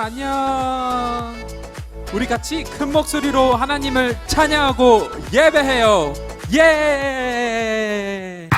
여러분 안녕. 우리 같이 큰 목소리로 하나님을 찬양하고 예배해요. 예.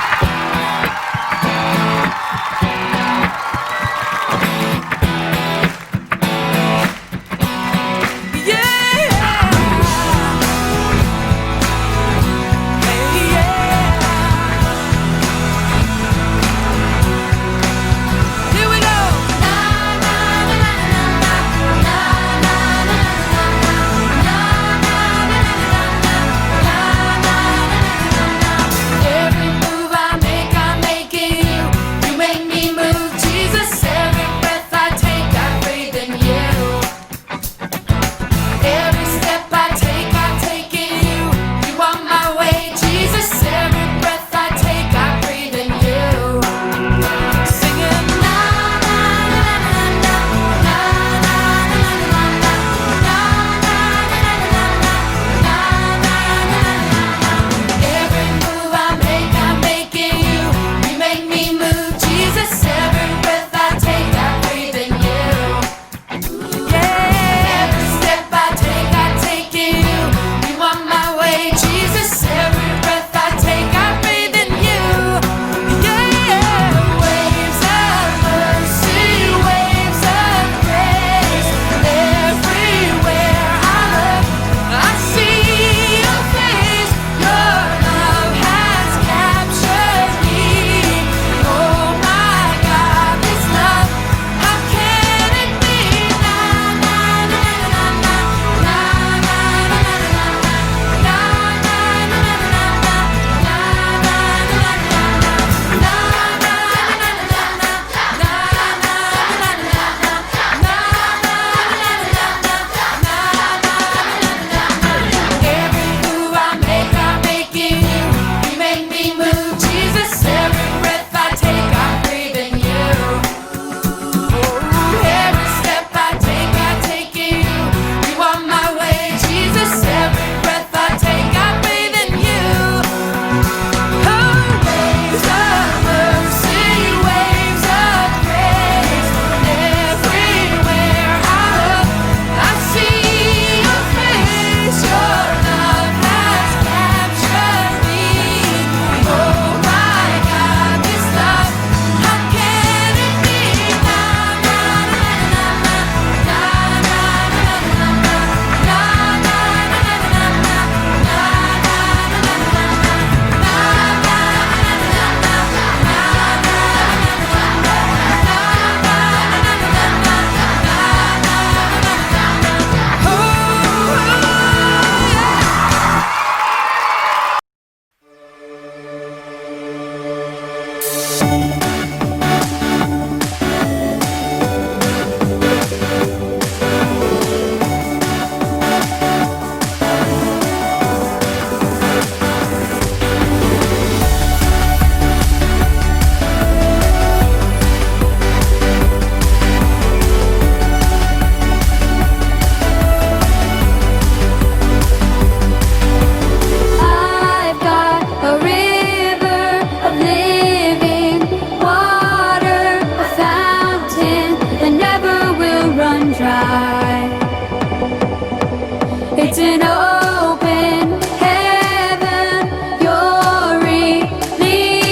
It's an open heaven you're releasing,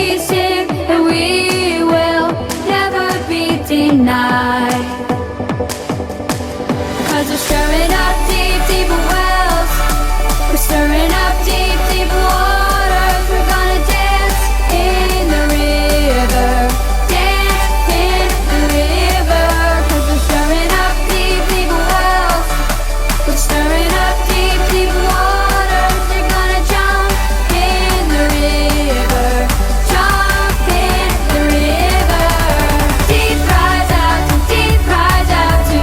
and we will never be denied. 'Cause we're stirring up deep, deep wells. We're stirring up deep, deep waters. We're gonna dance in the river. Dance in the river. 'Cause we're stirring up deep, deep wells. We're stirring up deep, deep waters. We're gonna jump in the river. Jump in the river. Deep cries out to deep cries out to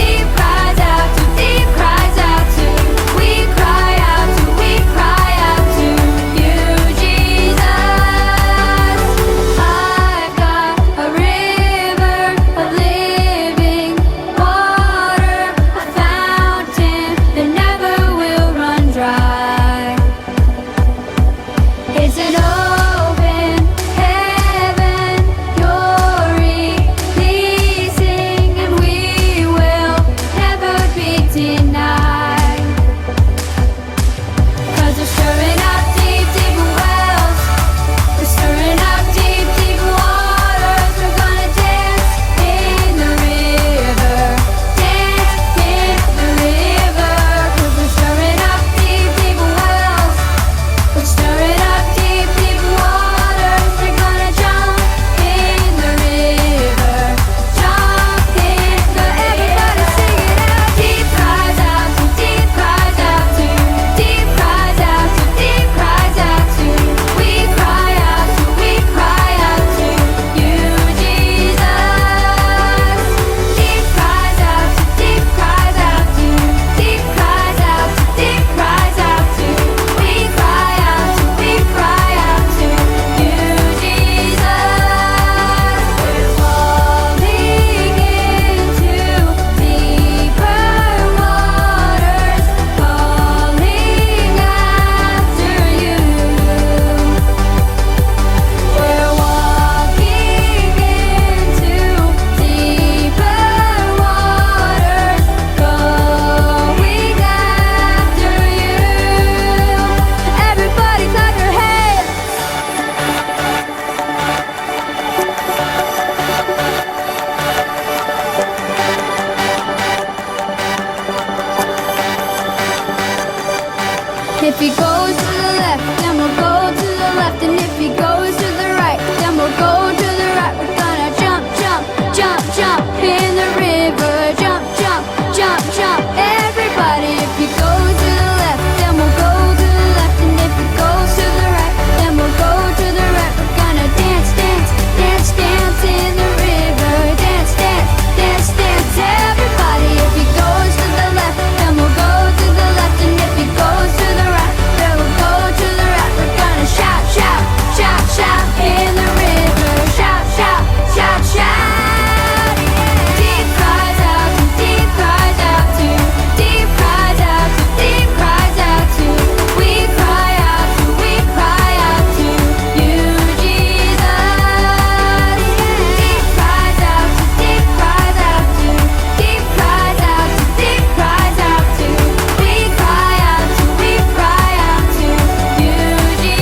deep cries out to deep cries out to. We cry out to we cry stirring up deep, deep wells. We're stirring up deep, deep waters. We're gonna dance in the river. Dance in the river. 'Cause we're stirring up deep, deep wells. We're stirring up deep, deep waters. We're gonna jump in the river. Jump in the Everybody sing it out. Deep cries out to, deep cries out to, deep cries out to, deep cries out to. We cry out to, we cry out to you, Jesus. Deep cries out to, deep cries out to, deep cries out to, deep cries out to. We cry out to, we cry out to you, Jesus. We're falling into deeper waters, calling after you. We're walking into deeper waters, going after you. Everybody clap your hands. If he goes to the left, then we'll go to the left. And if he goes to the right, then we'll go to the right. We're gonna jump, jump, jump, jump in the river. Jump, jump, jump, jump. Everybody, if he goes to the left, then we'll go to the left. And if he goes to the right, then we'll go to the right. We're gonna dance, dance, dance, dance in the river. Dance, dance, dance, dance. Everybody, if he goes to the left, then we'll go to the left. And if he goes to the right, then we'll go to the right. We're gonna shout, shout, shout, shout in the river. Shout, shout, shout, shout. Deep cries out to, deep cries out to, deep cries out to, deep cries out to. We cry out to, we cry out to you, Jesus. Deep cries out to, deep cries out to, deep cries out to, deep cries out to. We cry out to, we cry out to you, Jesus.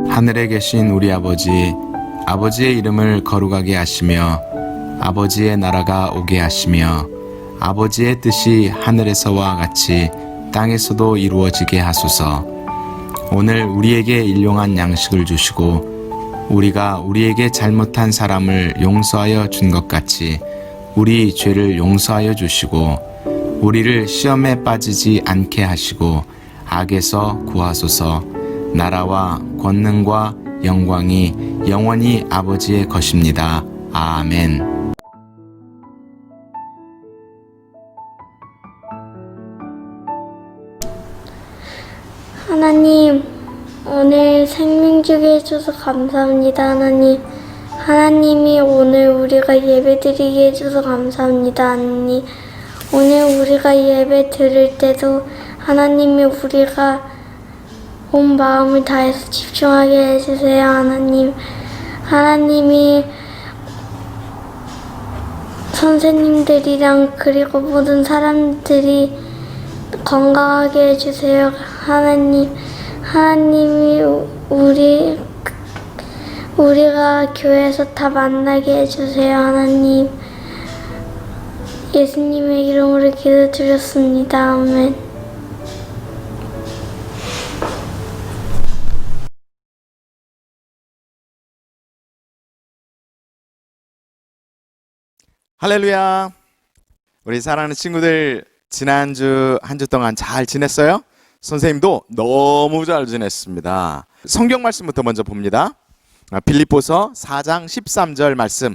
하늘에 계신 우리 아버지, 아버지의 이름을 거룩하게 하시며 아버지의 나라가 오게 하시며 아버지의 뜻이 하늘에서와 같이 땅에서도 이루어지게 하소서. 오늘 우리에게 일용할 양식을 주시고 우리가 우리에게 잘못한 사람을 용서하여 준 것 같이 우리 죄를 용서하여 주시고 우리를 시험에 빠지지 않게 하시고 악에서 구하소서. 나라와 권능과 영광이 영원히 아버지의 것입니다. 아멘. 하나님, 오늘 생명 주게 해줘서 감사합니다. 하나님, 하나님이 오늘 우리가 예배 드리게 해줘서 감사합니다. 하나님, 오늘 우리가 예배 드릴 때도 하나님이 우리가 온 마음을 다해서 집중하게 해주세요. 하나님, 하나님이 선생님들이랑 그리고 모든 사람들이 건강하게 해주세요. 하나님, 하나님이 우리가 교회에서 다 만나게 해주세요. 하나님, 예수님의 이름으로 기도드렸습니다. 아멘. 할렐루야. 우리 사랑하는 친구들, 지난주 한 주 동안 잘 지냈어요? 선생님도 너무 잘 지냈습니다. 성경 말씀부터 먼저 봅니다. 빌립보서 4장 13절 말씀,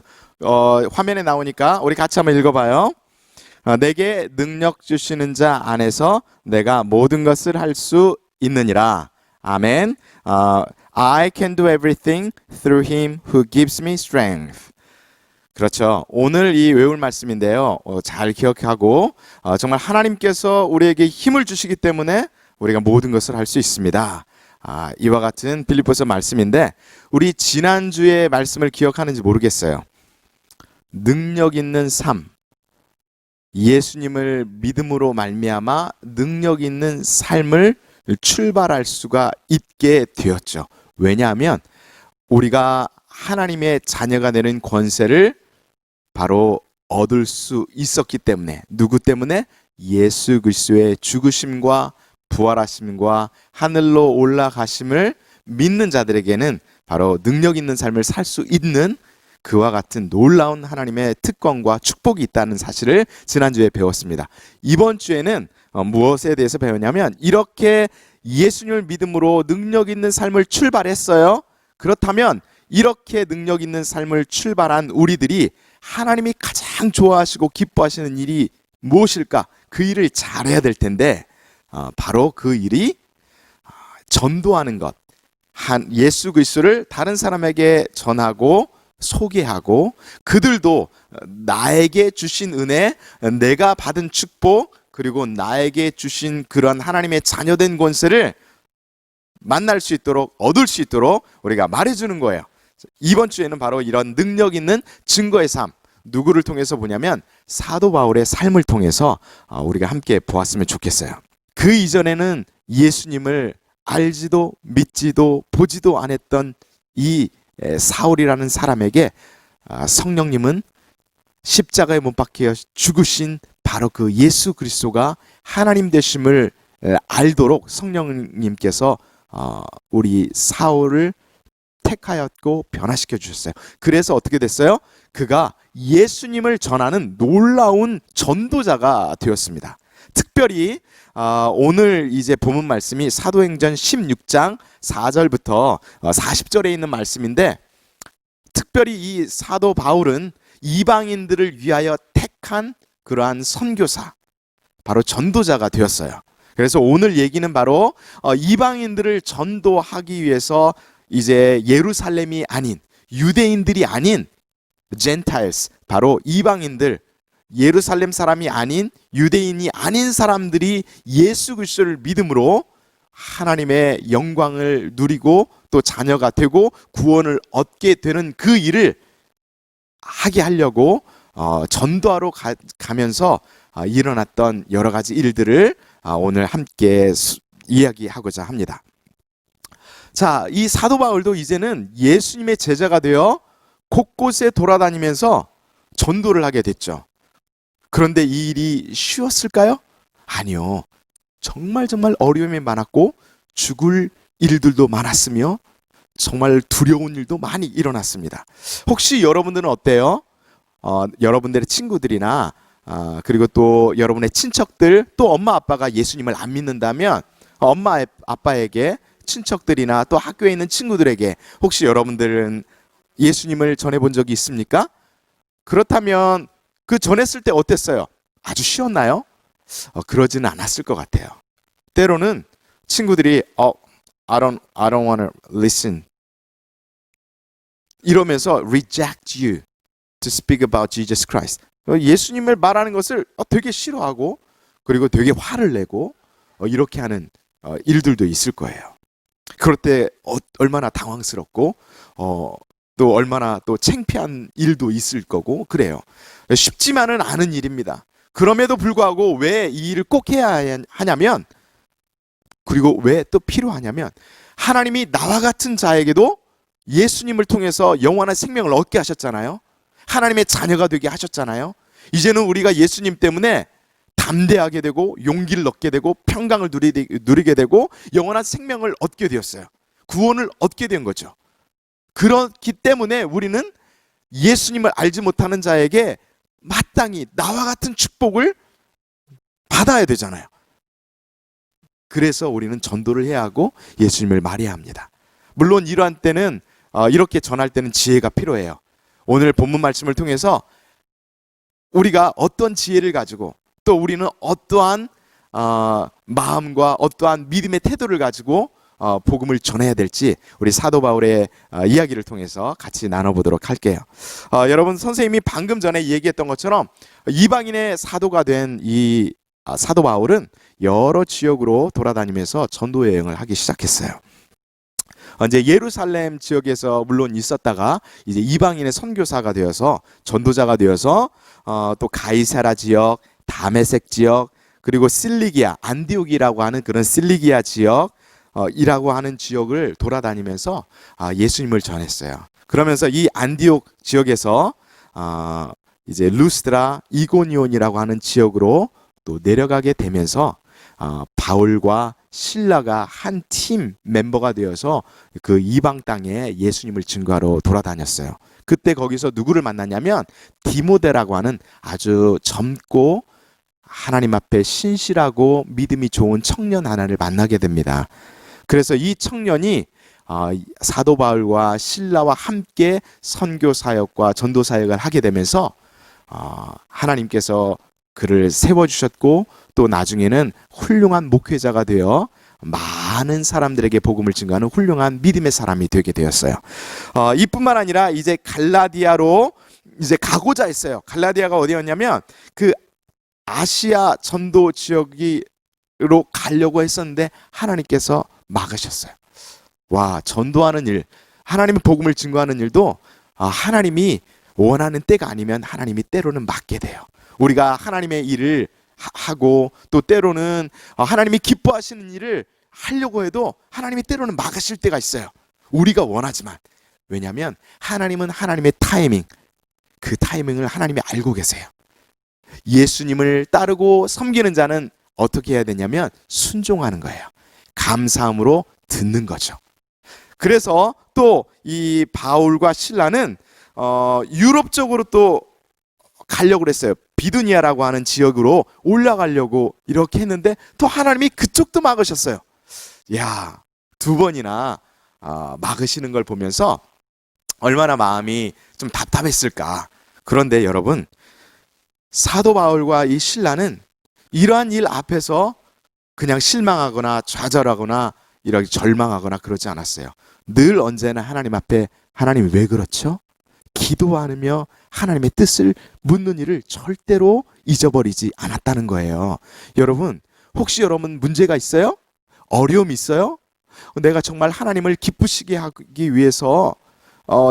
화면에 나오니까 우리 같이 한번 읽어봐요. 내게 능력 주시는 자 안에서 내가 모든 것을 할 수 있느니라. 아멘. I can do everything through him who gives me strength. 그렇죠. 오늘 이 외울 말씀인데요. 잘 기억하고 정말 하나님께서 우리에게 힘을 주시기 때문에 우리가 모든 것을 할 수 있습니다. 이와 같은 빌립보서 말씀인데 우리 지난주의 말씀을 기억하는지 모르겠어요. 능력 있는 삶, 예수님을 믿음으로 말미암아 능력 있는 삶을 출발할 수가 있게 되었죠. 왜냐하면 우리가 하나님의 자녀가 되는 권세를 바로 얻을 수 있었기 때문에, 누구 때문에? 예수 그리스도의 죽으심과 부활하심과 하늘로 올라가심을 믿는 자들에게는 바로 능력 있는 삶을 살 수 있는 그와 같은 놀라운 하나님의 특권과 축복이 있다는 사실을 지난주에 배웠습니다. 이번 주에는 무엇에 대해서 배웠냐면 이렇게 예수님을 믿음으로 능력 있는 삶을 출발했어요. 그렇다면 이렇게 능력 있는 삶을 출발한 우리들이 하나님이 가장 좋아하시고 기뻐하시는 일이 무엇일까? 그 일을 잘해야 될 텐데 바로 그 일이 전도하는 것, 예수 그리스도를 다른 사람에게 전하고 소개하고 그들도 나에게 주신 은혜, 내가 받은 축복, 그리고 나에게 주신 그런 하나님의 자녀된 권세를 만날 수 있도록, 얻을 수 있도록 우리가 말해주는 거예요. 이번 주에는 바로 이런 능력 있는 증거의 삶, 누구를 통해서 보냐면 사도 바울의 삶을 통해서 우리가 함께 보았으면 좋겠어요. 그 이전에는 예수님을 알지도 믿지도 보지도 않았던 이 사울이라는 사람에게 성령님은 십자가에 못 박혀 죽으신 바로 그 예수 그리스도가 하나님 되심을 알도록 성령님께서 우리 사울을 택하였고 변화시켜 주셨어요. 그래서 어떻게 됐어요? 그가 예수님을 전하는 놀라운 전도자가 되었습니다. 특별히 오늘 이제 본문 말씀이 사도행전 16장 4절부터 40절에 있는 말씀인데, 특별히 이 사도 바울은 이방인들을 위하여 택한 그러한 선교사, 바로 전도자가 되었어요. 그래서 오늘 얘기는 바로 이방인들을 전도하기 위해서 이제 예루살렘이 아닌, 유대인들이 아닌 젠타일스, 바로 이방인들, 예루살렘 사람이 아닌, 유대인이 아닌 사람들이 예수 그리스도를 믿음으로 하나님의 영광을 누리고 또 자녀가 되고 구원을 얻게 되는 그 일을 하게 하려고 전도하러 가면서 일어났던 여러 가지 일들을 오늘 함께 이야기하고자 합니다. 자, 이 사도 바울도 이제는 예수님의 제자가 되어 곳곳에 돌아다니면서 전도를 하게 됐죠. 그런데 이 일이 쉬웠을까요? 아니요. 정말 어려움이 많았고 죽을 일들도 많았으며 정말 두려운 일도 많이 일어났습니다. 혹시 여러분들은 어때요? 여러분들의 친구들이나 그리고 또 여러분의 친척들, 또 엄마 아빠가 예수님을 안 믿는다면 엄마 아빠에게, 친척들이나 또 학교에 있는 친구들에게 혹시 여러분들은 예수님을 전해본 적이 있습니까? 그렇다면 그 전했을 때 어땠어요? 아주 쉬웠나요? 그러지는 않았을 것 같아요. 때로는 친구들이 I don't want to listen 이러면서 reject you to speak about Jesus Christ. 예수님을 말하는 것을 되게 싫어하고 그리고 되게 화를 내고 이렇게 하는 일들도 있을 거예요. 그럴 때 얼마나 당황스럽고 또 얼마나 또 창피한 일도 있을 거고 그래요. 쉽지만은 않은 일입니다. 그럼에도 불구하고 왜 이 일을 꼭 해야 하냐면, 그리고 왜 또 필요하냐면, 하나님이 나와 같은 자에게도 예수님을 통해서 영원한 생명을 얻게 하셨잖아요. 하나님의 자녀가 되게 하셨잖아요. 이제는 우리가 예수님 때문에 담대하게 되고 용기를 얻게 되고 평강을 누리게 되고 영원한 생명을 얻게 되었어요. 구원을 얻게 된 거죠. 그렇기 때문에 우리는 예수님을 알지 못하는 자에게 마땅히 나와 같은 축복을 받아야 되잖아요. 그래서 우리는 전도를 해야 하고 예수님을 말해야 합니다. 물론 이러한 때는 이렇게 전할 때는 지혜가 필요해요. 오늘 본문 말씀을 통해서 우리가 어떤 지혜를 가지고 또 우리는 어떠한 마음과 어떠한 믿음의 태도를 가지고 복음을 전해야 될지 우리 사도 바울의 이야기를 통해서 같이 나눠보도록 할게요. 여러분, 선생님이 방금 전에 얘기했던 것처럼 이방인의 사도가 된 이 사도 바울은 여러 지역으로 돌아다니면서 전도 여행을 하기 시작했어요. 이제 예루살렘 지역에서 물론 있었다가 이제 이방인의 선교사가 되어서 전도자가 되어서 또 가이사라 지역, 다메섹 지역, 그리고 실리기아, 안디옥이라고 하는 그런 실리기아 지역 이라고 하는 지역을 돌아다니면서 예수님을 전했어요. 그러면서 이 안디옥 지역에서 이제 루스드라, 이고니온이라고 하는 지역으로 또 내려가게 되면서 바울과 신라가 한 팀 멤버가 되어서 그 이방 땅에 예수님을 증거하러 돌아다녔어요. 그때 거기서 누구를 만났냐면 디모데라고 하는 아주 젊고 하나님 앞에 신실하고 믿음이 좋은 청년 하나를 만나게 됩니다. 그래서 이 청년이 사도 바울과 신라와 함께 선교 사역과 전도 사역을 하게 되면서 하나님께서 그를 세워주셨고 또 나중에는 훌륭한 목회자가 되어 많은 사람들에게 복음을 증거하는 훌륭한 믿음의 사람이 되게 되었어요. 이뿐만 아니라 이제 갈라디아로 이제 가고자 했어요. 갈라디아가 어디였냐면 그 아시아 전도 지역으로 가려고 했었는데 하나님께서 막으셨어요. 와, 전도하는 일, 하나님의 복음을 증거하는 일도 하나님이 원하는 때가 아니면 하나님이 때로는 막게 돼요. 우리가 하나님의 일을 하고 또 때로는 하나님이 기뻐하시는 일을 하려고 해도 하나님이 때로는 막으실 때가 있어요. 우리가 원하지만. 왜냐하면 하나님은 하나님의 타이밍, 그 타이밍을 하나님이 알고 계세요. 예수님을 따르고 섬기는 자는 어떻게 해야 되냐면 순종하는 거예요. 감사함으로 듣는 거죠. 그래서 또 이 바울과 신라는 유럽 쪽으로 또 가려고 그랬어요. 비두니아라고 하는 지역으로 올라가려고 이렇게 했는데 또 하나님이 그쪽도 막으셨어요. 야, 두 번이나 막으시는 걸 보면서 얼마나 마음이 좀 답답했을까. 그런데 여러분, 사도 바울과 이 신라는 이러한 일 앞에서 그냥 실망하거나 좌절하거나 이렇게 절망하거나 그러지 않았어요. 늘 언제나 하나님 앞에 하나님 왜 그렇죠? 기도하며 하나님의 뜻을 묻는 일을 절대로 잊어버리지 않았다는 거예요. 여러분, 혹시 여러분 문제가 있어요? 어려움이 있어요? 내가 정말 하나님을 기쁘시게 하기 위해서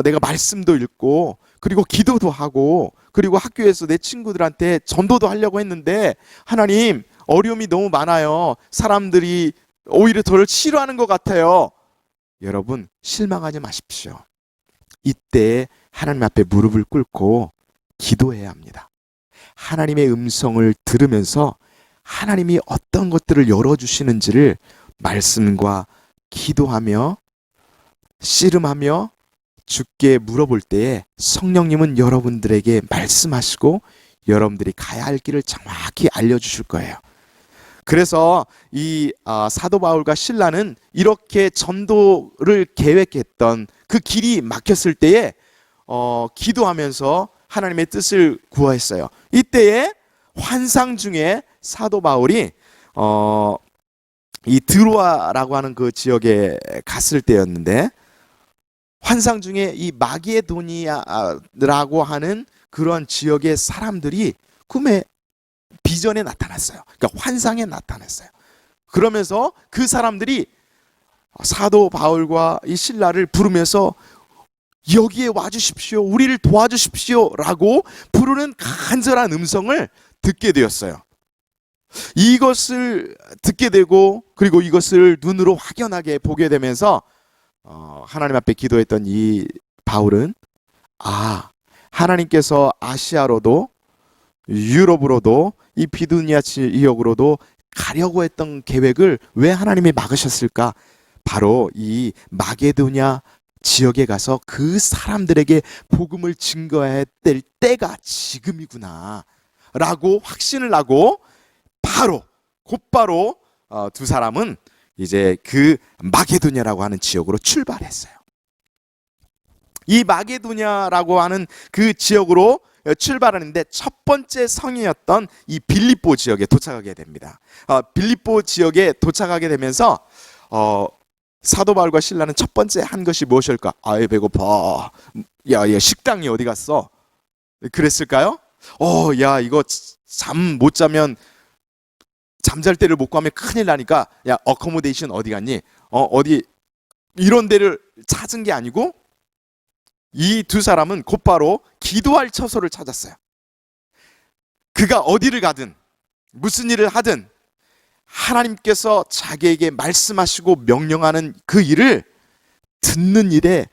내가 말씀도 읽고 그리고 기도도 하고 그리고 학교에서 내 친구들한테 전도도 하려고 했는데 하나님, 어려움이 너무 많아요. 사람들이 오히려 저를 싫어하는 것 같아요. 여러분, 실망하지 마십시오. 이때 하나님 앞에 무릎을 꿇고 기도해야 합니다. 하나님의 음성을 들으면서 하나님이 어떤 것들을 열어주시는지를 말씀과 기도하며 씨름하며 주께 물어볼 때에 성령님은 여러분들에게 말씀하시고 여러분들이 가야 할 길을 정확히 알려주실 거예요. 그래서 이 사도 바울과 신라는 이렇게 전도를 계획했던 그 길이 막혔을 때에 기도하면서 하나님의 뜻을 구하였어요. 이때에 환상 중에 사도 바울이 이 드로아라고 하는 그 지역에 갔을 때였는데 환상 중에 이 마게도니아라고 하는 그런 지역의 사람들이 꿈에 비전에 나타났어요. 그러니까 환상에 나타났어요. 그러면서 그 사람들이 사도 바울과 이 신라를 부르면서 여기에 와주십시오, 우리를 도와주십시오 라고 부르는 간절한 음성을 듣게 되었어요. 이것을 듣게 되고 그리고 이것을 눈으로 확연하게 보게 되면서 하나님 앞에 기도했던 이 바울은 하나님께서 아시아로도 유럽으로도 이 비두니아 지역으로도 가려고 했던 계획을 왜 하나님이 막으셨을까? 바로 이 마게도냐 지역에 가서 그 사람들에게 복음을 증거해야 될 때가 지금이구나 라고 확신을 하고 곧바로 두 사람은 이제 그 마게도냐라고 하는 지역으로 출발했어요. 이 마게도냐라고 하는 그 지역으로 출발하는데 첫 번째 성이었던 이 빌립보 지역에 도착하게 됩니다. 빌립보 지역에 도착하게 되면서 사도 바울과 신라는 첫 번째 한 것이 무엇일까? 아예 배고파. 야, 식당이 어디 갔어? 그랬을까요? 야, 이거 잠 못 자면 잠잘 때를 못 구하면 큰일 나니까 야, 어코모데이션 어디 갔니? 어디 이런 데를 찾은 게 아니고 이 두 사람은 곧바로 기도할 처소를 찾았어요. 그가 어디를 가든 무슨 일을 하든 하나님께서 자기에게 말씀하시고 명령하는 그 일을 듣는 일에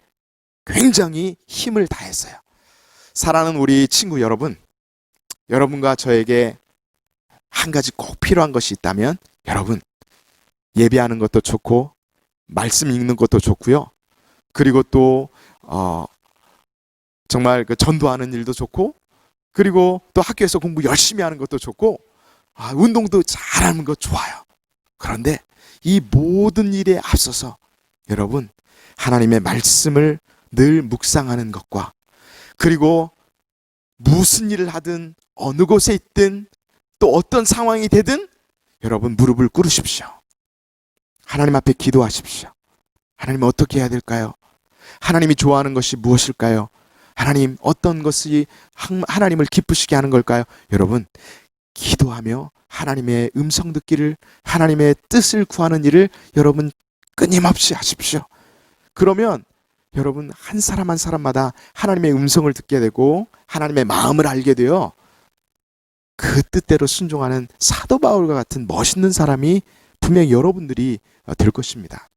굉장히 힘을 다했어요. 사랑하는 우리 친구 여러분, 여러분과 저에게 한 가지 꼭 필요한 것이 있다면, 여러분, 예배하는 것도 좋고 말씀 읽는 것도 좋고요. 그리고 또 정말 그 전도하는 일도 좋고, 그리고 또 학교에서 공부 열심히 하는 것도 좋고, 운동도 잘하는 거 좋아요. 그런데 이 모든 일에 앞서서 여러분, 하나님의 말씀을 늘 묵상하는 것과, 그리고 무슨 일을 하든 어느 곳에 있든 또 어떤 상황이 되든 여러분 무릎을 꿇으십시오. 하나님 앞에 기도하십시오. 하나님 어떻게 해야 될까요? 하나님이 좋아하는 것이 무엇일까요? 하나님 어떤 것이 하나님을 기쁘시게 하는 걸까요? 여러분, 기도하며 하나님의 음성 듣기를, 하나님의 뜻을 구하는 일을 여러분 끊임없이 하십시오. 그러면 여러분 한 사람 한 사람마다 하나님의 음성을 듣게 되고 하나님의 마음을 알게 되어 그 뜻대로 순종하는 사도 바울과 같은 멋있는 사람이 분명히 여러분들이 될 것입니다.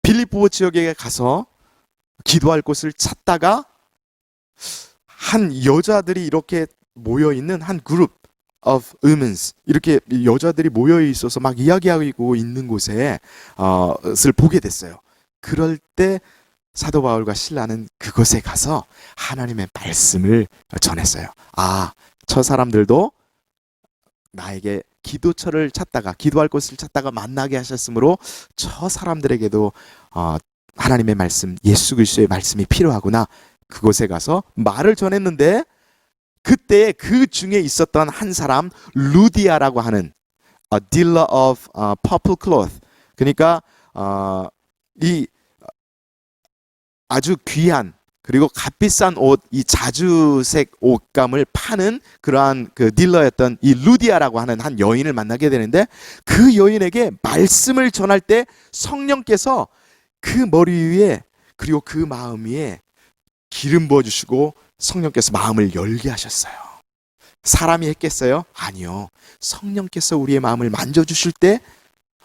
빌립보 지역에 가서 기도할 곳을 찾다가 한 여자들이 이렇게 모여 있는 한 그룹 of women, 이렇게 여자들이 모여 있어서 막 이야기하고 있는 곳에 을 보게 됐어요. 그럴 때 사도 바울과 신라는 그곳에 가서 하나님의 말씀을 전했어요. 저 사람들도 나에게 기도처를 찾다가, 기도할 곳을 찾다가 만나게 하셨으므로 저 사람들에게도 하나님의 말씀, 예수 그리스도의 말씀이 필요하구나. 그곳에 가서 말을 전했는데, 그때 그 중에 있었던 한 사람, 루디아라고 하는 a dealer of purple cloth, 그러니까 이 아주 귀한 그리고 값비싼 옷, 이 자주색 옷감을 파는 그러한 그 딜러였던 이 루디아라고 하는 한 여인을 만나게 되는데, 그 여인에게 말씀을 전할 때 성령께서 그 머리 위에 그리고 그 마음 위에 기름 부어주시고 성령께서 마음을 열게 하셨어요. 사람이 했겠어요? 아니요. 성령께서 우리의 마음을 만져주실 때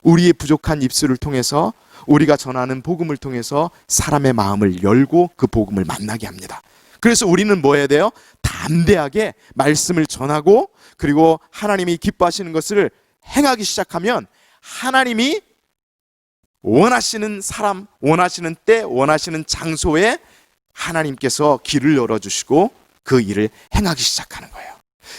우리의 부족한 입술을 통해서, 우리가 전하는 복음을 통해서 사람의 마음을 열고 그 복음을 만나게 합니다. 그래서 우리는 뭐 해야 돼요? 담대하게 말씀을 전하고, 그리고 하나님이 기뻐하시는 것을 행하기 시작하면 하나님이 원하시는 사람, 원하시는 때, 원하시는 장소에 하나님께서 길을 열어주시고 그 일을 행하기 시작하는 거예요.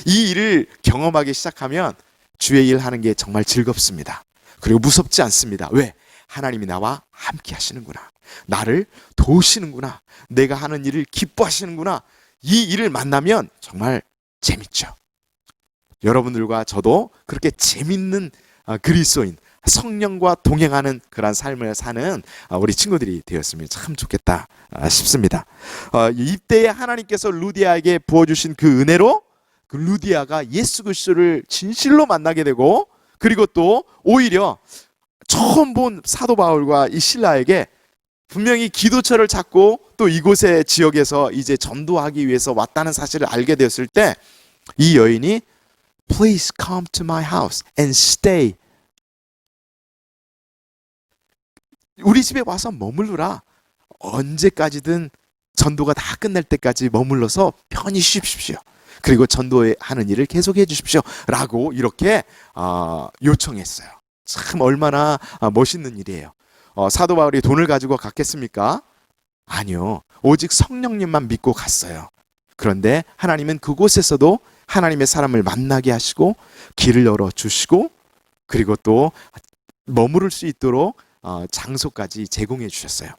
이 일을 경험하기 시작하면 주의 일 하는 게 정말 즐겁습니다. 그리고 무섭지 않습니다. 왜? 하나님이 나와 함께 하시는구나. 나를 도우시는구나. 내가 하는 일을 기뻐하시는구나. 이 일을 만나면 정말 재밌죠. 여러분들과 저도 그렇게 재밌는 그리스도인, 성령과 동행하는 그런 삶을 사는 우리 친구들이 되었으면 참 좋겠다 싶습니다. 이때에 하나님께서 루디아에게 부어주신 그 은혜로 그 루디아가 예수 그리스도를 진실로 만나게 되고, 그리고 또 오히려 처음 본 사도 바울과 이 신라에게 분명히 기도처를 찾고 또 이곳의 지역에서 이제 전도하기 위해서 왔다는 사실을 알게 되었을 때, 이 여인이 Please come to my house and stay. 우리 집에 와서 머물러라. 언제까지든 전도가 다 끝날 때까지 머물러서 편히 쉬십시오. 그리고 전도하는 일을 계속해 주십시오. 라고 이렇게 요청했어요. 참 얼마나 멋있는 일이에요. 사도 바울이 돈을 가지고 갔겠습니까? 아니요. 오직 성령님만 믿고 갔어요. 그런데 하나님은 그곳에서도 하나님의 사람을 만나게 하시고 길을 열어주시고, 그리고 또 머무를 수 있도록 장소까지 제공해 주셨어요.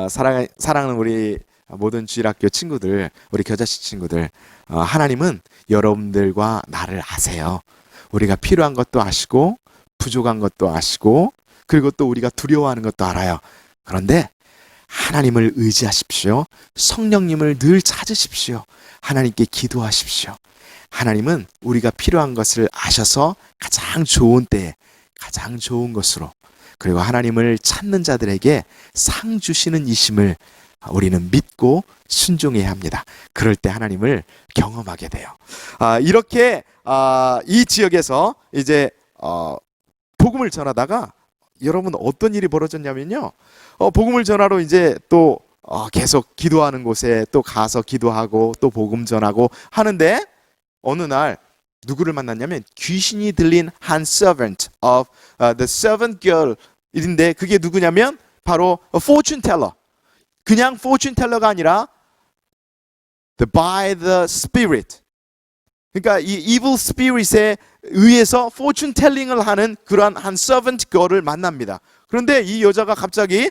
사랑하는 우리 모든 주일학교 친구들, 우리 겨자씨 친구들, 하나님은 여러분들과 나를 아세요. 우리가 필요한 것도 아시고 부족한 것도 아시고 그리고 또 우리가 두려워하는 것도 알아요. 그런데 하나님을 의지하십시오. 성령님을 늘 찾으십시오. 하나님께 기도하십시오. 하나님은 우리가 필요한 것을 아셔서 가장 좋은 때에 가장 좋은 것으로 그리고 하나님을 찾는 자들에게 상 주시는 이심을 우리는 믿고 순종해야 합니다. 그럴 때 하나님을 경험하게 돼요. 이렇게 이 지역에서 이제 복음을 전하다가 여러분 어떤 일이 벌어졌냐면요. 복음을 전하러 이제 또 계속 기도하는 곳에 또 가서 기도하고 또 복음 전하고 하는데 어느 날 누구를 만났냐면 귀신이 들린 한 servant of the servant girl인데 그게 누구냐면 바로 fortune teller. 그냥 fortune teller가 아니라 by the spirit. 그러니까 이 evil spirit에 의해서 fortune telling을 하는 그러한 한 servant girl을 만납니다. 그런데 이 여자가 갑자기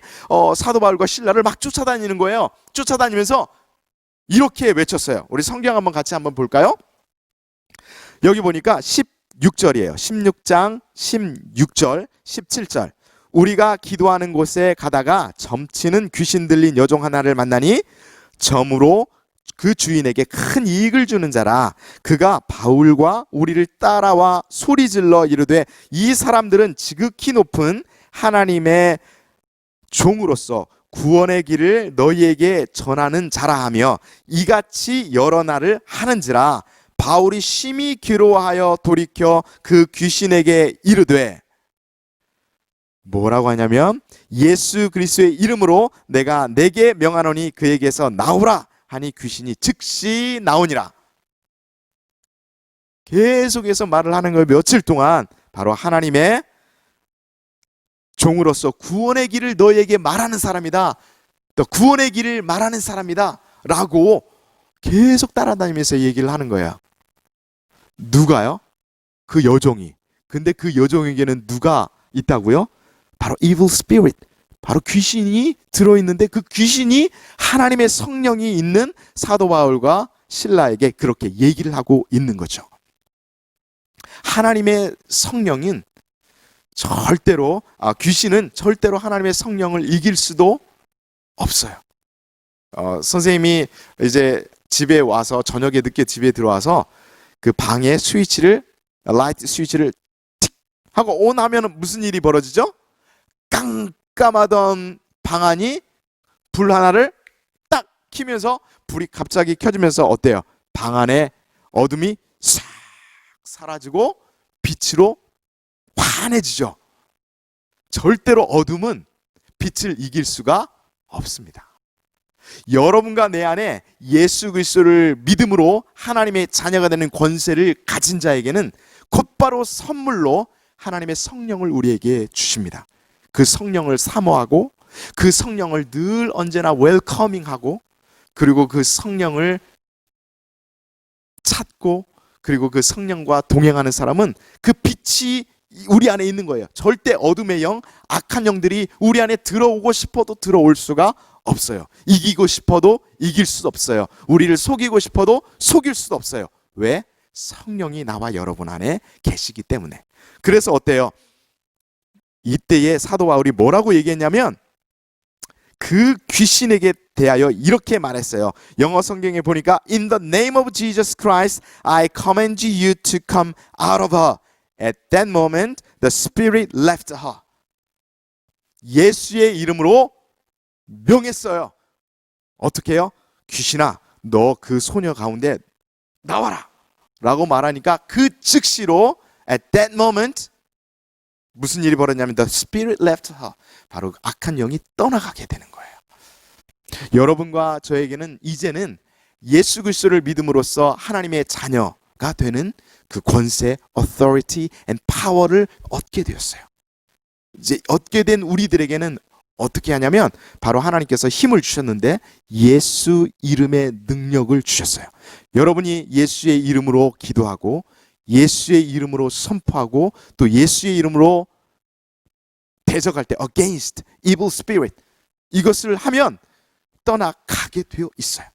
사도 바울과 실라를 막 쫓아다니는 거예요. 쫓아다니면서 이렇게 외쳤어요. 우리 성경 한번 볼까요? 여기 보니까 16절이에요. 16장 16절 17절 우리가 기도하는 곳에 가다가 점치는 귀신 들린 여종 하나를 만나니 점으로 그 주인에게 큰 이익을 주는 자라. 그가 바울과 우리를 따라와 소리질러 이르되 이 사람들은 지극히 높은 하나님의 종으로서 구원의 길을 너희에게 전하는 자라 하며 이같이 여러 날을 하는지라. 바울이 심히 괴로워하여 돌이켜 그 귀신에게 이르되 뭐라고 하냐면 예수 그리스도의 이름으로 내가 내게 명하노니 그에게서 나오라 하니 귀신이 즉시 나오니라. 계속해서 말을 하는 거예요. 며칠 동안 바로 하나님의 종으로서 구원의 길을 너에게 말하는 사람이다. 또 구원의 길을 말하는 사람이다 라고 계속 따라다니면서 얘기를 하는 거야. 누가요? 그 여종이. 근데 그 여종에게는 누가 있다고요? 바로 evil spirit. 바로 귀신이 들어있는데 그 귀신이 하나님의 성령이 있는 사도 바울과 실라에게 그렇게 얘기를 하고 있는 거죠. 하나님의 성령인 절대로 귀신은 절대로 하나님의 성령을 이길 수도 없어요. 선생님이 이제 집에 와서 저녁에 늦게 집에 들어와서 그 방에 라이트 스위치를 틱 하고 온 하면 무슨 일이 벌어지죠? 깜깜하던 방 안이 불 하나를 딱 켜면서 불이 갑자기 켜지면서 어때요? 방 안에 어둠이 싹 사라지고 빛으로 환해지죠. 절대로 어둠은 빛을 이길 수가 없습니다. 여러분과 내 안에 예수 그리스도를 믿음으로 하나님의 자녀가 되는 권세를 가진 자에게는 곧바로 선물로 하나님의 성령을 우리에게 주십니다. 그 성령을 사모하고 그 성령을 늘 언제나 웰커밍하고 그리고 그 성령을 찾고 그리고 그 성령과 동행하는 사람은 그 빛이 우리 안에 있는 거예요. 절대 어둠의 영, 악한 영들이 우리 안에 들어오고 싶어도 들어올 수가 없어요. 이기고 싶어도 이길 수 없어요. 우리를 속이고 싶어도 속일 수도 없어요. 왜? 성령이 나와 여러분 안에 계시기 때문에. 그래서 어때요? 이때에 사도 바울이 뭐라고 얘기했냐면 그 귀신에게 대하여 이렇게 말했어요. 영어 성경에 보니까 In the name of Jesus Christ, I command you to come out of her. At that moment, the spirit left her. 예수의 이름으로 명했어요. 어떻게 해요? 귀신아, 너 그 소녀 가운데 나와라 라고 말하니까 그 즉시로 at that moment 무슨 일이 벌어졌냐면 the spirit left her. 바로 악한 영이 떠나가게 되는 거예요. 여러분과 저에게는 이제는 예수 그리스도를 믿음으로써 하나님의 자녀가 되는 그 권세, authority and power를 얻게 되었어요. 이제 얻게 된 우리들에게는 어떻게 하냐면 바로 하나님께서 힘을 주셨는데 예수 이름의 능력을 주셨어요. 여러분이 예수의 이름으로 기도하고 예수의 이름으로 선포하고 또 예수의 이름으로 대적할 때 against evil spirit 이것을 하면 떠나가게 되어 있어요.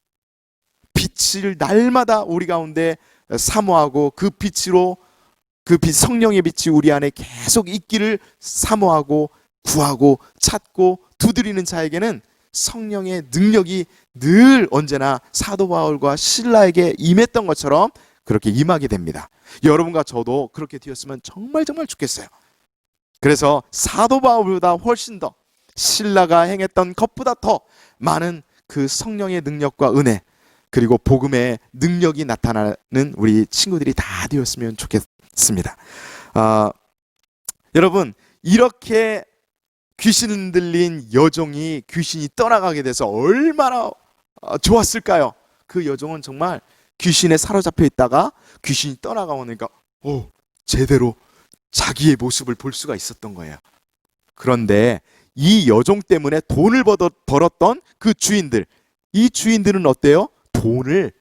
빛을 날마다 우리 가운데 사모하고 그 빛으로 그 빛, 성령의 빛이 우리 안에 계속 있기를 사모하고 구하고 찾고 두드리는 자에게는 성령의 능력이 늘 언제나 사도 바울과 실라에게 임했던 것처럼 그렇게 임하게 됩니다. 여러분과 저도 그렇게 되었으면 정말 정말 좋겠어요. 그래서 사도 바울보다 훨씬 더, 실라가 행했던 것보다 더 많은 그 성령의 능력과 은혜, 그리고 복음의 능력이 나타나는 우리 친구들이 다 되었으면 좋겠습니다. 여러분, 이렇게 귀신 들린 여종이 귀신이 떠나가게 돼서 얼마나 좋았을까요? 그 여종은 정말 귀신에 사로잡혀 있다가 귀신이 떠나가오니까 제대로 자기의 모습을 볼 수가 있었던 거예요. 그런데 이 여종 때문에 돈을 벌었던 그 주인들, 이 주인들은 어때요? 돈을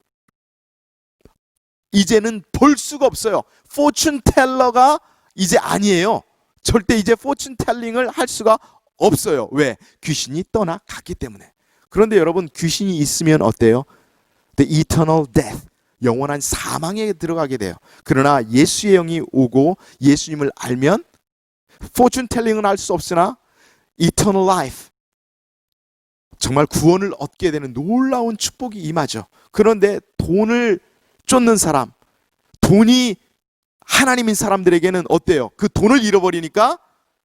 이제는 벌 수가 없어요. 포춘 텔러가 이제 아니에요. 절대 이제 포춘 텔링을 할 수가 없어요. 왜? 귀신이 떠나갔기 때문에. 그런데 여러분, 귀신이 있으면 어때요? The eternal death, 영원한 사망에 들어가게 돼요. 그러나 예수의 영이 오고 예수님을 알면 포춘 텔링은 할 수 없으나 eternal life, 정말 구원을 얻게 되는 놀라운 축복이 임하죠. 그런데 돈을 쫓는 사람, 돈이 하나님인 사람들에게는 어때요? 그 돈을 잃어버리니까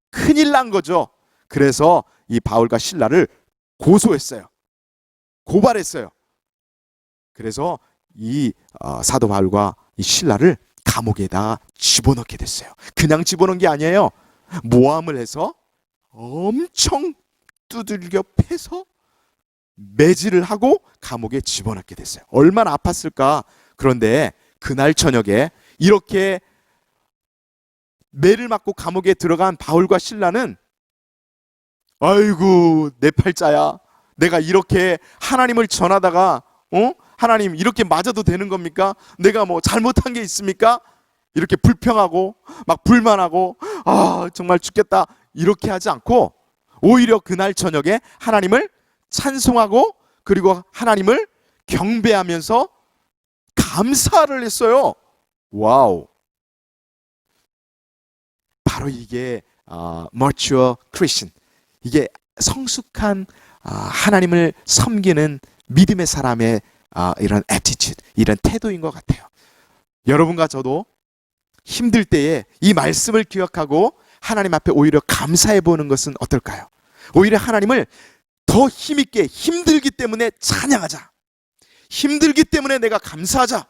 큰일 난 거죠. 그래서 이 바울과 실라를 고소했어요. 고발했어요. 그래서 이 사도 바울과 이 실라를 감옥에다 집어넣게 됐어요. 그냥 집어넣은 게 아니에요. 모함을 해서 엄청 두들겨 패서 매질을 하고 감옥에 집어넣게 됐어요. 얼마나 아팠을까. 그런데 그날 저녁에 이렇게 매를 맞고 감옥에 들어간 바울과 실라는 아이고 내 팔자야, 내가 이렇게 하나님을 전하다가 하나님 이렇게 맞아도 되는 겁니까? 내가 뭐 잘못한 게 있습니까? 이렇게 불평하고 막 불만하고 정말 죽겠다 이렇게 하지 않고 오히려 그날 저녁에 하나님을 찬송하고 그리고 하나님을 경배하면서 감사를 했어요. 와우. 바로 이게 mature Christian, 이게 성숙한 하나님을 섬기는 믿음의 사람의 이런 attitude, 이런 태도인 것 같아요. 여러분과 저도 힘들 때에 이 말씀을 기억하고 하나님 앞에 오히려 감사해 보는 것은 어떨까요? 오히려 하나님을 더 힘있게, 힘들기 때문에 찬양하자, 힘들기 때문에 내가 감사하자.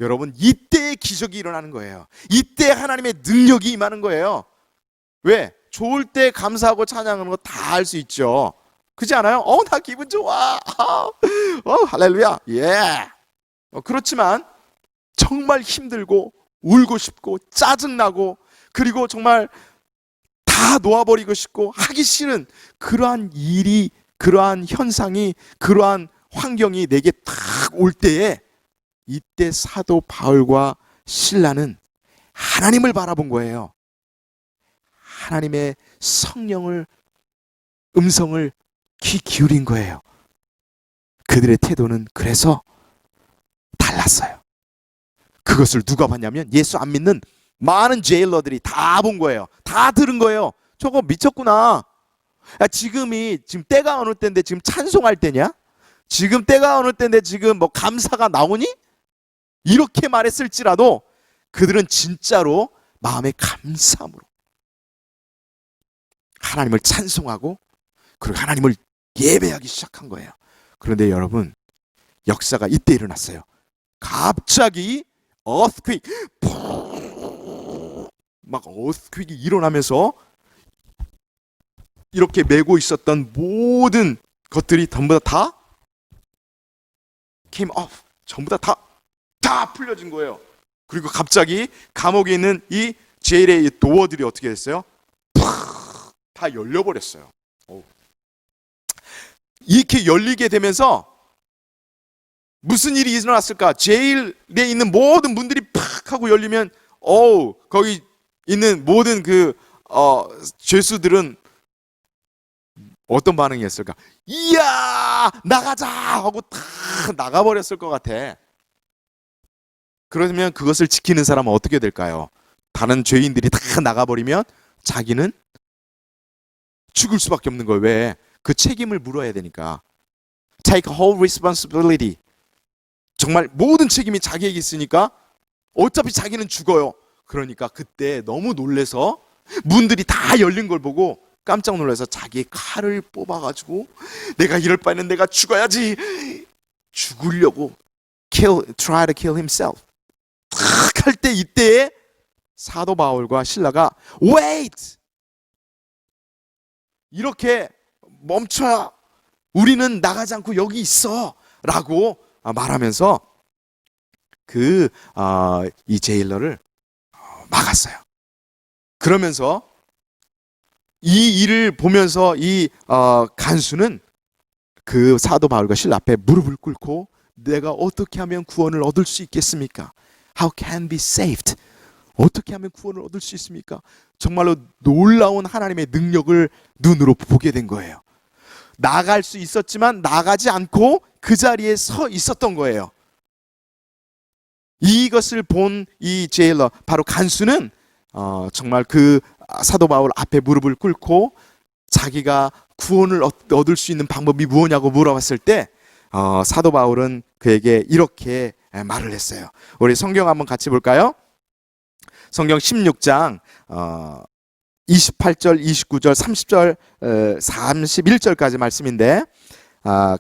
여러분, 이때의 기적이 일어나는 거예요. 이때 하나님의 능력이 임하는 거예요. 왜? 좋을 때 감사하고 찬양하는 거 다 할 수 있죠. 그렇지 않아요? 나 기분 좋아. 할렐루야. 예. 그렇지만 정말 힘들고 울고 싶고 짜증나고 그리고 정말 다 놓아버리고 싶고 하기 싫은 그러한 일이, 그러한 현상이, 그러한 환경이 내게 딱 올 때에, 이때 사도 바울과 실라는 하나님을 바라본 거예요. 하나님의 성령을, 음성을 귀 기울인 거예요. 그들의 태도는 그래서 달랐어요. 그것을 누가 봤냐면 예수 안 믿는 많은 제일러들이 다 본 거예요. 다 들은 거예요. 저거 미쳤구나. 지금 때가 어느 때인데 지금 찬송할 때냐? 지금 때가 어느 때인데 지금 뭐 감사가 나오니? 이렇게 말했을지라도 그들은 진짜로 마음의 감사함으로 하나님을 찬송하고 그리고 하나님을 예배하기 시작한 거예요. 그런데 여러분, 역사가 이때 일어났어요. 갑자기 earthquake, 막 earthquake이 일어나면서 이렇게 메고 있었던 모든 것들이 전부 다 came off, 전부 다 풀려진 거예요. 그리고 갑자기 감옥에 있는 이 제일의 도어들이 어떻게 됐어요? 다 열려버렸어요. 이렇게 열리게 되면서 무슨 일이 일어났을까? 제일에 있는 모든 문들이 팍 하고 열리면 거기 있는 모든 그 죄수들은 어떤 반응이었을까? 이야, 나가자 하고 다 나가버렸을 것 같아. 그러면 그것을 지키는 사람은 어떻게 될까요? 다른 죄인들이 다 나가버리면 자기는 죽을 수밖에 없는 거예요. 왜? 그 책임을 물어야 되니까. Take whole responsibility. 정말 모든 책임이 자기에게 있으니까 어차피 자기는 죽어요. 그러니까 그때 너무 놀래서 문들이 다 열린 걸 보고 깜짝 놀라서 자기의 칼을 뽑아가지고 내가 이럴 바에는 내가 죽어야지. 죽으려고 try to kill himself. 탁 할 때 이때에 사도 바울과 실라가 wait! 이렇게 멈춰. 우리는 나가지 않고 여기 있어. 라고 말하면서 이 제일러를 막았어요. 그러면서 이 일을 보면서 이 간수는 그 사도 바울과 실라 앞에 무릎을 꿇고 내가 어떻게 하면 구원을 얻을 수 있겠습니까? How can be saved? 어떻게 하면 구원을 얻을 수 있습니까? 정말로 놀라운 하나님의 능력을 눈으로 보게 된 거예요. 나갈 수 있었지만 나가지 않고 그 자리에 서 있었던 거예요. 이것을 본 이 제일러, 바로 간수는 정말 그 사도 바울 앞에 무릎을 꿇고 자기가 구원을 얻을 수 있는 방법이 무엇냐고 물어봤을 때 사도 바울은 그에게 이렇게 말을 했어요. 우리 성경 한번 같이 볼까요? 성경 16장 28절, 29절, 30절, 31절까지 말씀인데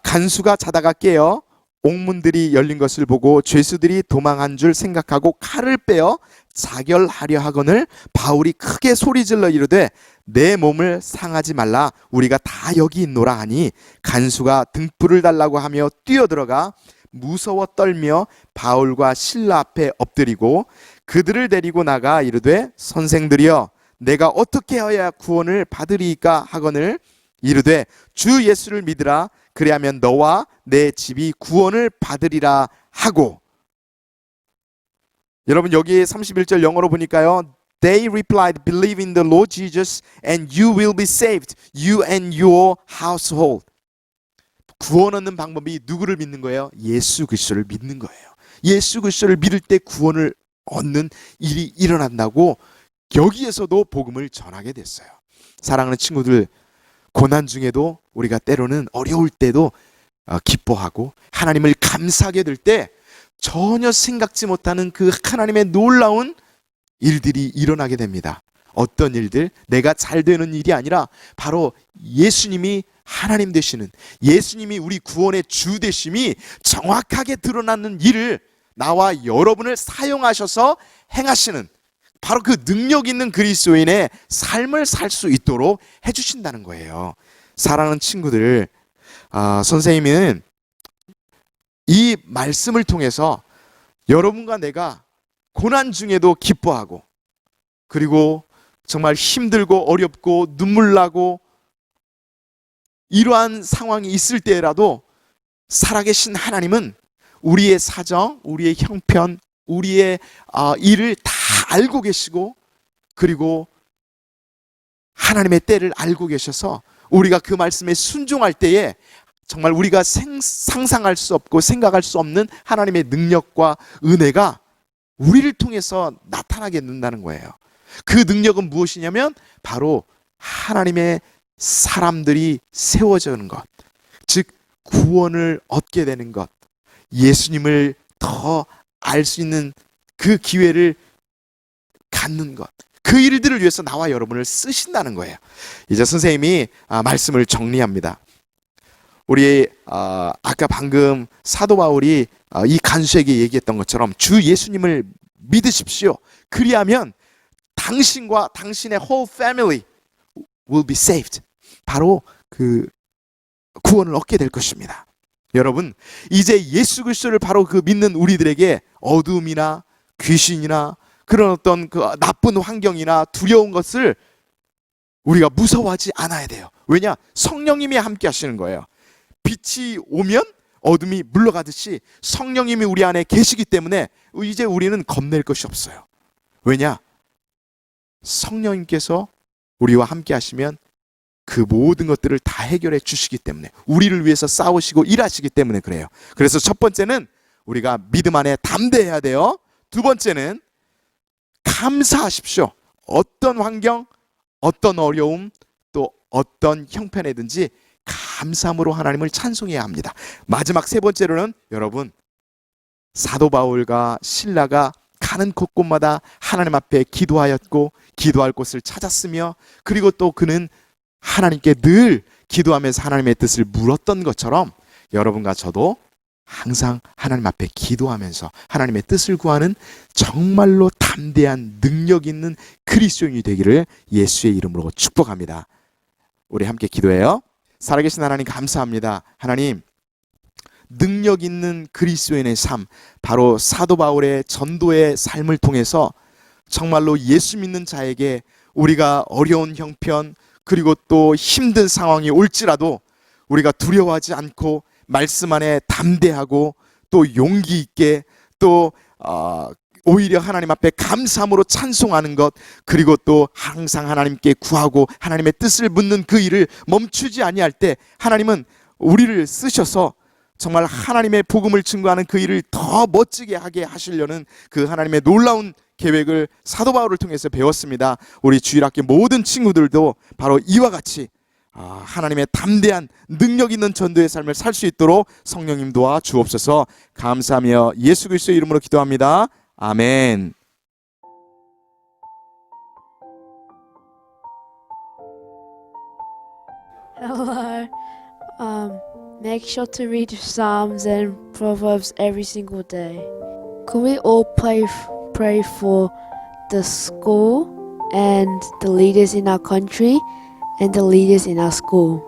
간수가 자다가 깨어 옥문들이 열린 것을 보고 죄수들이 도망한 줄 생각하고 칼을 빼어 자결하려 하거늘 바울이 크게 소리질러 이르되 내 몸을 상하지 말라 우리가 다 여기 있노라 하니 간수가 등불을 달라고 하며 뛰어들어가 무서워 떨며 바울과 실라 앞에 엎드리고 그들을 데리고 나가 이르되 선생들이여 내가 어떻게 하여야 구원을 받으리이까 하거늘 이르되 주 예수를 믿으라 그리하면 너와 내 집이 구원을 받으리라 하고. 여러분 여기 31절 영어로 보니까요. They replied, believe in the Lord Jesus and you will be saved, you and your household. 구원 얻는 방법이 누구를 믿는 거예요? 예수 그리스도를 믿는 거예요. 예수 그리스도를 믿을 때 구원을 얻는 일이 일어난다고 여기에서도 복음을 전하게 됐어요. 사랑하는 친구들, 고난 중에도 우리가 때로는 어려울 때도 기뻐하고 하나님을 감사하게 될 때 전혀 생각지 못하는 그 하나님의 놀라운 일들이 일어나게 됩니다. 어떤 일들? 내가 잘 되는 일이 아니라 바로 예수님이 하나님 되시는, 예수님이 우리 구원의 주 되심이 정확하게 드러나는 일을 나와 여러분을 사용하셔서 행하시는 바로 그 능력 있는 그리스도인의 삶을 살 수 있도록 해주신다는 거예요. 사랑하는 친구들, 선생님은 이 말씀을 통해서 여러분과 내가 고난 중에도 기뻐하고 그리고 정말 힘들고 어렵고 눈물 나고 이러한 상황이 있을 때라도 살아계신 하나님은 우리의 사정, 우리의 형편, 우리의 일을 다 알고 계시고 그리고 하나님의 때를 알고 계셔서 우리가 그 말씀에 순종할 때에 정말 우리가 상상할 수 없고 생각할 수 없는 하나님의 능력과 은혜가 우리를 통해서 나타나게 된다는 거예요. 그 능력은 무엇이냐면 바로 하나님의 사람들이 세워지는 것, 즉 구원을 얻게 되는 것, 예수님을 더 알 수 있는 그 기회를 갖는 것, 그 일들을 위해서 나와 여러분을 쓰신다는 거예요. 이제 선생님이 말씀을 정리합니다. 우리 아까 방금 사도 바울이 이 간수에게 얘기했던 것처럼 주 예수님을 믿으십시오. 그리하면 당신과 당신의 whole family will be saved. 바로 그 구원을 얻게 될 것입니다. 여러분, 이제 예수 그리스도를 바로 그 믿는 우리들에게 어둠이나 귀신이나 그런 어떤 그 나쁜 환경이나 두려운 것을 우리가 무서워하지 않아야 돼요. 왜냐? 성령님이 함께 하시는 거예요. 빛이 오면 어둠이 물러가듯이 성령님이 우리 안에 계시기 때문에 이제 우리는 겁낼 것이 없어요. 왜냐? 성령님께서 우리와 함께 하시면 그 모든 것들을 다 해결해 주시기 때문에, 우리를 위해서 싸우시고 일하시기 때문에 그래요. 그래서 첫 번째는 우리가 믿음 안에 담대해야 돼요. 두 번째는 감사하십시오. 어떤 환경, 어떤 어려움, 또 어떤 형편이든지 감사함으로 하나님을 찬송해야 합니다. 마지막 세 번째로는 여러분, 사도 바울과 신라가 가는 곳곳마다 하나님 앞에 기도하였고 기도할 곳을 찾았으며, 그리고 또 그는 하나님께 늘 기도하면서 하나님의 뜻을 물었던 것처럼 여러분과 저도 항상 하나님 앞에 기도하면서 하나님의 뜻을 구하는 정말로 담대한 능력 있는 그리스도인이 되기를 예수의 이름으로 축복합니다. 우리 함께 기도해요. 살아계신 하나님 감사합니다. 하나님, 능력 있는 그리스도인의 삶, 바로 사도 바울의 전도의 삶을 통해서 정말로 예수 믿는 자에게 우리가 어려운 형편, 그리고 또 힘든 상황이 올지라도 우리가 두려워하지 않고 말씀 안에 담대하고 또 용기 있게 또 오히려 하나님 앞에 감사함으로 찬송하는 것, 그리고 또 항상 하나님께 구하고 하나님의 뜻을 묻는 그 일을 멈추지 아니할 때 하나님은 우리를 쓰셔서 정말 하나님의 복음을 증거하는 그 일을 더 멋지게 하게 하시려는 그 하나님의 놀라운 계획을 사도 바울을 통해서 배웠습니다. 우리 주일학교 모든 친구들도 바로 이와 같이 하나님의 담대한 능력 있는 전도의 삶을 살 수 있도록 성령님 도와 주옵소서. 감사하며 예수 그리스도의 이름으로 기도합니다. 아멘. Hello. Make sure to read Psalms and Proverbs every single day. Can we all pray for the school and the leaders in our country and the leaders in our school?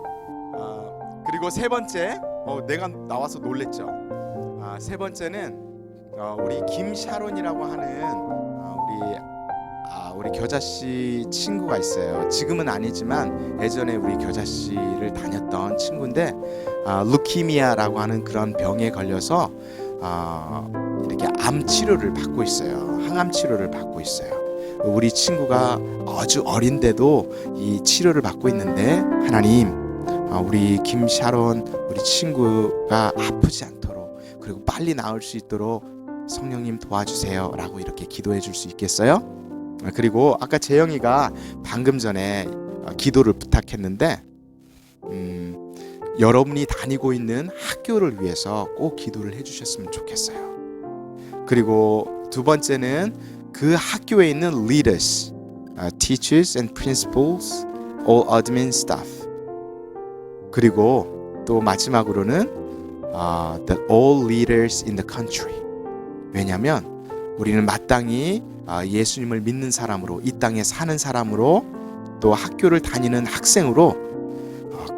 그리고 세 번째, 내가 나와서 놀랬죠. 세 번째는 우리 김샤론이라고 하는 우리 겨자씨 친구가 있어요. 지금은 아니지만 예전에 우리 겨자씨를 다녔던 친구인데 루키미아라고 하는 그런 병에 걸려서 이렇게 암 치료를 받고 있어요. 항암 치료를 받고 있어요. 우리 친구가 아주 어린데도 이 치료를 받고 있는데, 하나님, 우리 김샤론 우리 친구가 아프지 않도록, 그리고 빨리 나을 수 있도록 성령님 도와주세요 라고 이렇게 기도해 줄 수 있겠어요? 그리고 아까 재영이가 방금 전에 기도를 부탁했는데 여러분이 다니고 있는 학교를 위해서 꼭 기도를 해주셨으면 좋겠어요. 그리고 두 번째는 그 학교에 있는 leaders, teachers and principals, all admin staff. 그리고 또 마지막으로는 the all leaders in the country. 왜냐하면 우리는 마땅히 예수님을 믿는 사람으로, 이 땅에 사는 사람으로, 또 학교를 다니는 학생으로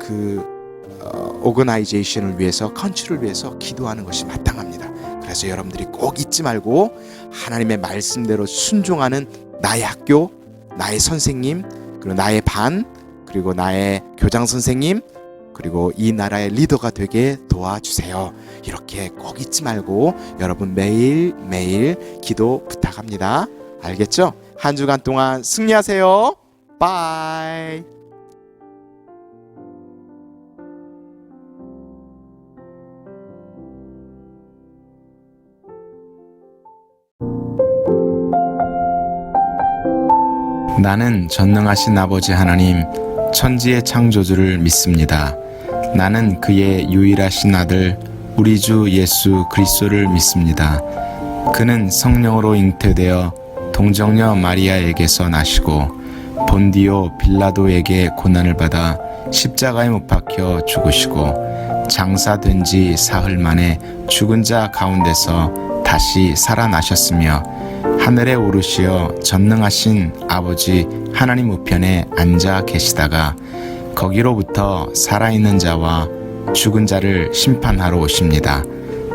그 오거나이제이션을 위해서, 컨트리를 위해서 기도하는 것이 마땅합니다. 그래서 여러분들이 꼭 잊지 말고 하나님의 말씀대로 순종하는 나의 학교, 나의 선생님, 그리고 나의 반, 그리고 나의 교장 선생님, 그리고 이 나라의 리더가 되게 도와주세요. 이렇게 꼭 잊지 말고 여러분 매일 기도 부탁합니다. 알겠죠? 한 주간 동안 승리하세요. 바이. 나는 전능하신 아버지 하나님, 천지의 창조주를 믿습니다. 나는 그의 유일하신 아들 우리 주 예수 그리스도를 믿습니다. 그는 성령으로 잉태되어 동정녀 마리아에게서 나시고 본디오 빌라도에게 고난을 받아 십자가에 못 박혀 죽으시고 장사된 지 사흘 만에 죽은 자 가운데서 다시 살아나셨으며 하늘에 오르시어 전능하신 아버지 하나님 우편에 앉아 계시다가 거기로부터 살아있는 자와 죽은 자를 심판하러 오십니다.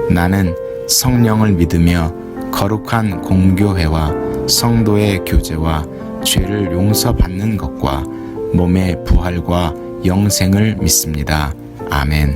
나는 성령을 믿으며 거룩한 공교회와 성도의 교제와 죄를 용서받는 것과 몸의 부활과 영생을 믿습니다. 아멘.